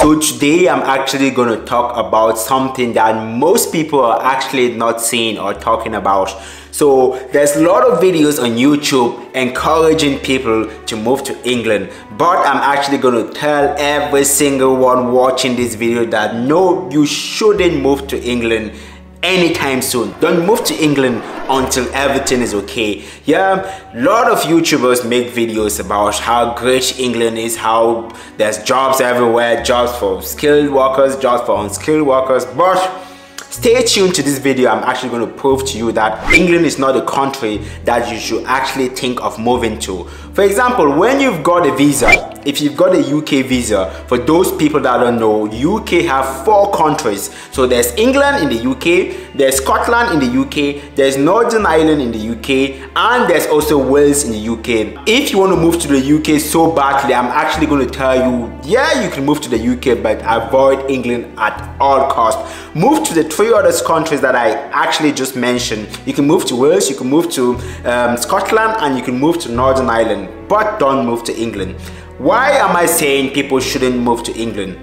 So today I'm actually going to talk about something that most people are actually not seeing or talking about. So there's a lot of videos on YouTube encouraging people to move to England, but I'm actually going to tell every single one watching this video that no, you shouldn't move to England anytime soon. Don't move to England until everything is okay. Yeah, a lot of YouTubers make videos about how great England is, how there's jobs everywhere, jobs for skilled workers, jobs for unskilled workers, but stay tuned to this video. I'm actually going to prove to you that England is not a country that you should actually think of moving to. For example, when you've got a visa, if you've got a UK visa, for those people that don't know, UK have 4 countries. So there's England in the UK, there's Scotland in the UK, there's Northern Ireland in the UK, and there's also Wales in the UK. If you want to move to the UK so badly, I'm actually going to tell you, yeah, you can move to the UK, but avoid England at all costs. Move to the 3 other countries that I actually just mentioned. You can move to Wales, you can move to Scotland, and you can move to Northern Ireland, but don't move to England. Why am I saying people shouldn't move to England?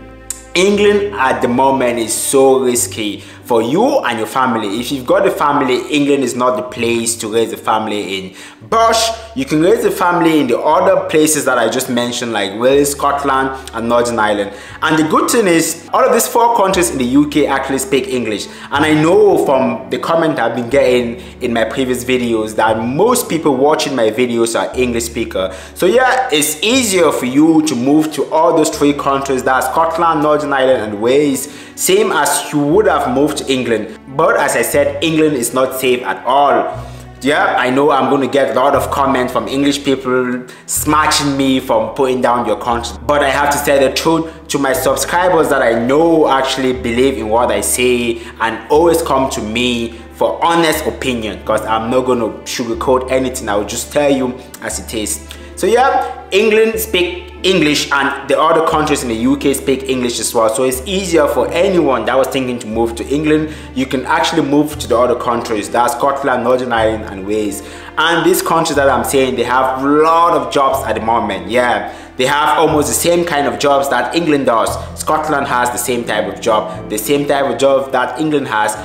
England at the moment is so risky for you and your family. If you've got a family, England is not the place to raise a family in. But you can raise a family in the other places that I just mentioned, like Wales, Scotland, and Northern Ireland. And the good thing is, all of these 4 countries in the UK actually speak English. And I know from the comment I've been getting in my previous videos that most people watching my videos are English speakers. So yeah, it's easier for you to move to all those 3 countries, that's Scotland, Northern Ireland, and Wales, same as you would have moved to England. But as I said, England is not safe at all. Yeah, I know I'm going to get a lot of comments from English people smashing me from putting down your country, but I have to say the truth to my subscribers that I know actually believe in what I say and always come to me for honest opinion, because I'm not going to sugarcoat anything. I will just tell you as it is. So yeah, England speak English and the other countries in the UK speak English as well. So it's easier for anyone that was thinking to move to England. You can actually move to the other countries, that's Scotland, Northern Ireland, and Wales. And these countries that I'm saying, they have a lot of jobs at the moment. Yeah, they have almost the same kind of jobs that England does. Scotland has the same type of job, the same type of job that England has.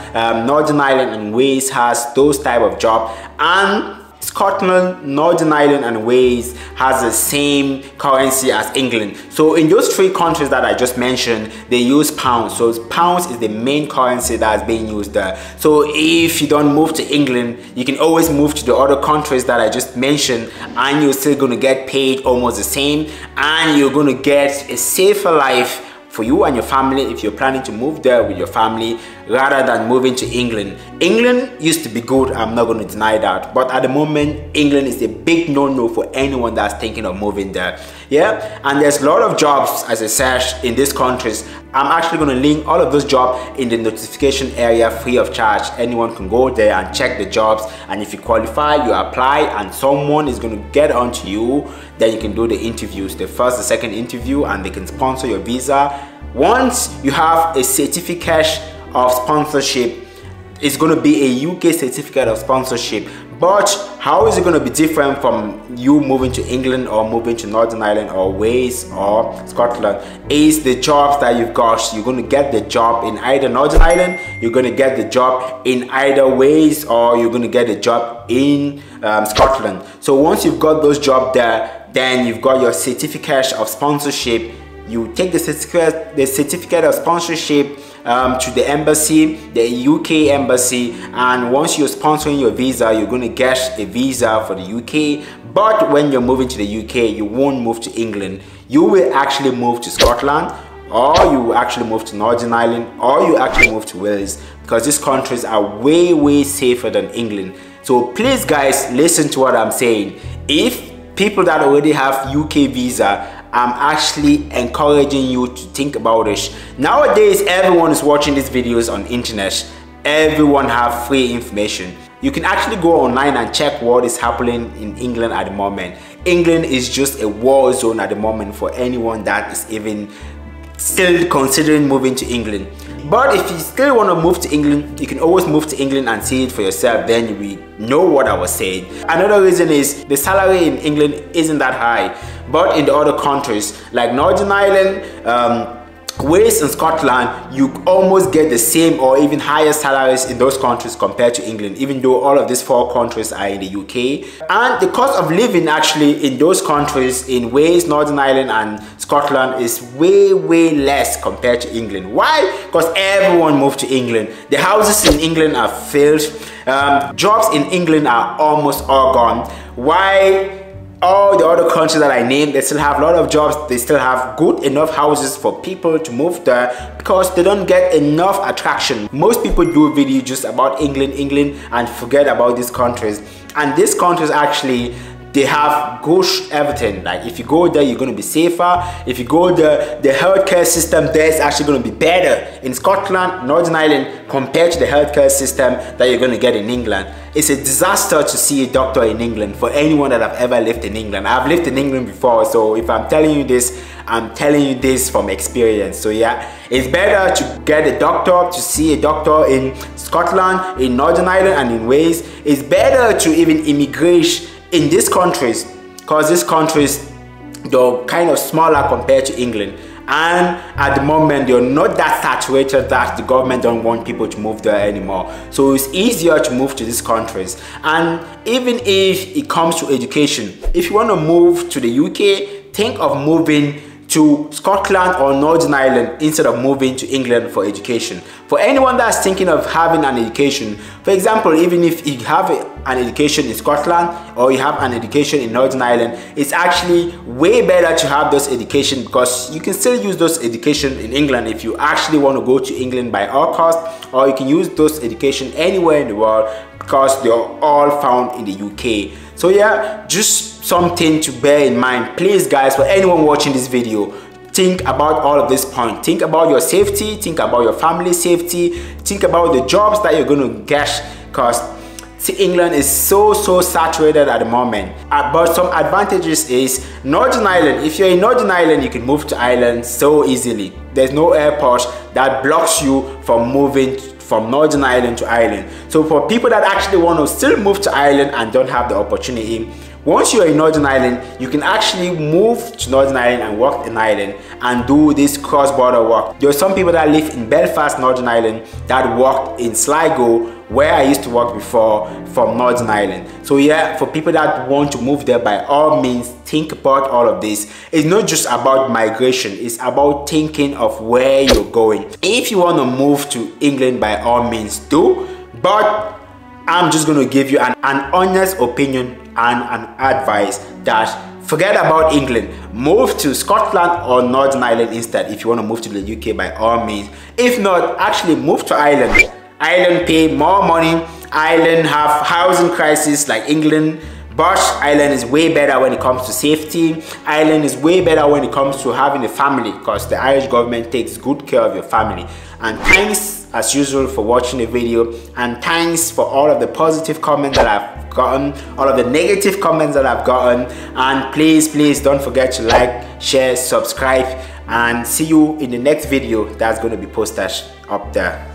Northern Ireland and Wales has those type of job, and Scotland, Northern Ireland, and Wales has the same currency as England. So in those 3 countries that I just mentioned, they use pounds. So pounds is the main currency that is being used there. So if you don't move to England, you can always move to the other countries that I just mentioned, and you're still going to get paid almost the same, and you're going to get a safer life for you and your family if you're planning to move there with your family rather than moving to England. England used to be good, I'm not going to deny that, but at the moment England is a big no-no for anyone that's thinking of moving there. Yeah, and there's a lot of jobs, as I said, in these countries. I'm actually going to link all of those jobs in the notification area free of charge. Anyone can go there and check the jobs, and if you qualify, you apply, and someone is going to get onto you. Then you can do the interviews, the first, the second interview, and they can sponsor your visa. Once you have a certificate of sponsorship, it's going to be a UK certificate of sponsorship. But how is it going to be different from you moving to England or moving to Northern Ireland or Wales or Scotland? Is the jobs that you've got. You're going to get the job in either Northern Ireland, you're going to get the job in either Wales, or you're going to get a job in Scotland. So once you've got those jobs there, then you've got your certificate of sponsorship. You take the certificate of sponsorship to the embassy, the UK embassy, and once you're sponsoring your visa, you're going to get a visa for the UK. But when you're moving to the UK, you won't move to England. You will actually move to Scotland, or you will actually move to Northern Ireland, or you actually move to Wales, because these countries are way safer than England. So please guys, listen to what I'm saying. If people that already have UK visa, I'm actually encouraging you to think about it. Nowadays, everyone is watching these videos on internet. Everyone have free information. You can actually go online and check what is happening in England at the moment. England is just a war zone at the moment for anyone that is even still considering moving to England. But if you still want to move to England, you can always move to England and see it for yourself. Then you will know what I was saying. Another reason is the salary in England isn't that high, but in the other countries like Northern Ireland, Wales and Scotland, you almost get the same or even higher salaries in those countries compared to England, even though all of these 4 countries are in the UK. And the cost of living actually in those countries, in Wales, Northern Ireland and Scotland, is way less compared to England. Why? Because everyone moved to England. The houses in England are filled. Jobs in England are almost all gone. Why? All the other countries that I named, they still have a lot of jobs, they still have good enough houses for people to move there, because they don't get enough attraction. Most people do videos just about England and forget about these countries. And these countries actually, they have good everything. Like if you go there, you're going to be safer. If you go there, the healthcare system there is actually going to be better in Scotland, Northern Ireland, compared to the healthcare system that you're going to get in England. It's a disaster to see a doctor in England for anyone that have ever lived in England. I've lived in England before, so if I'm telling you this, I'm telling you this from experience. So yeah, it's better to get a doctor, to see a doctor in Scotland, in Northern Ireland and in Wales. It's better to even immigrate in these countries, because these countries, they're kind of smaller compared to England, and at the moment they're not that saturated that the government don't want people to move there anymore. So it's easier to move to these countries. And even if it comes to education, if you want to move to the UK, think of moving to Scotland or Northern Ireland instead of moving to England for education. For anyone that's thinking of having an education, for example, even if you have an education in Scotland or you have an education in Northern Ireland, it's actually way better to have those education, because you can still use those education in England if you actually want to go to England by all costs, or you can use those education anywhere in the world because they're all found in the UK. So yeah, just something to bear in mind. Please guys, for anyone watching this video, think about all of this point. Think about your safety, think about your family safety, think about the jobs that you're going to get, because England is so saturated at the moment. But some advantages is Northern Ireland. If you're in Northern Ireland, you can move to Ireland so easily. There's no airport that blocks you from moving from Northern Ireland to Ireland. So for people that actually want to still move to Ireland and don't have the opportunity, once you're in Northern Ireland, you can actually move to Northern Ireland and work in Ireland and do this cross-border work. There are some people that live in Belfast, Northern Ireland, that work in Sligo, where I used to work before, from Northern Ireland. So yeah, for people that want to move there, by all means, think about all of this. It's not just about migration, it's about thinking of where you're going. If you want to move to England, by all means do, but I'm just going to give you an honest opinion and an advice that forget about England, move to Scotland or Northern Ireland instead if you want to move to the UK, by all means. If not, actually move to Ireland. Ireland pay more money. Ireland have housing crisis like England, but Ireland is way better when it comes to safety. Ireland is way better when it comes to having a family, because the Irish government takes good care of your family. And thanks as usual for watching the video, and thanks for all of the positive comments that I've gotten, all of the negative comments that I've gotten. And please don't forget to like, share, subscribe, and see you in the next video that's going to be posted up there.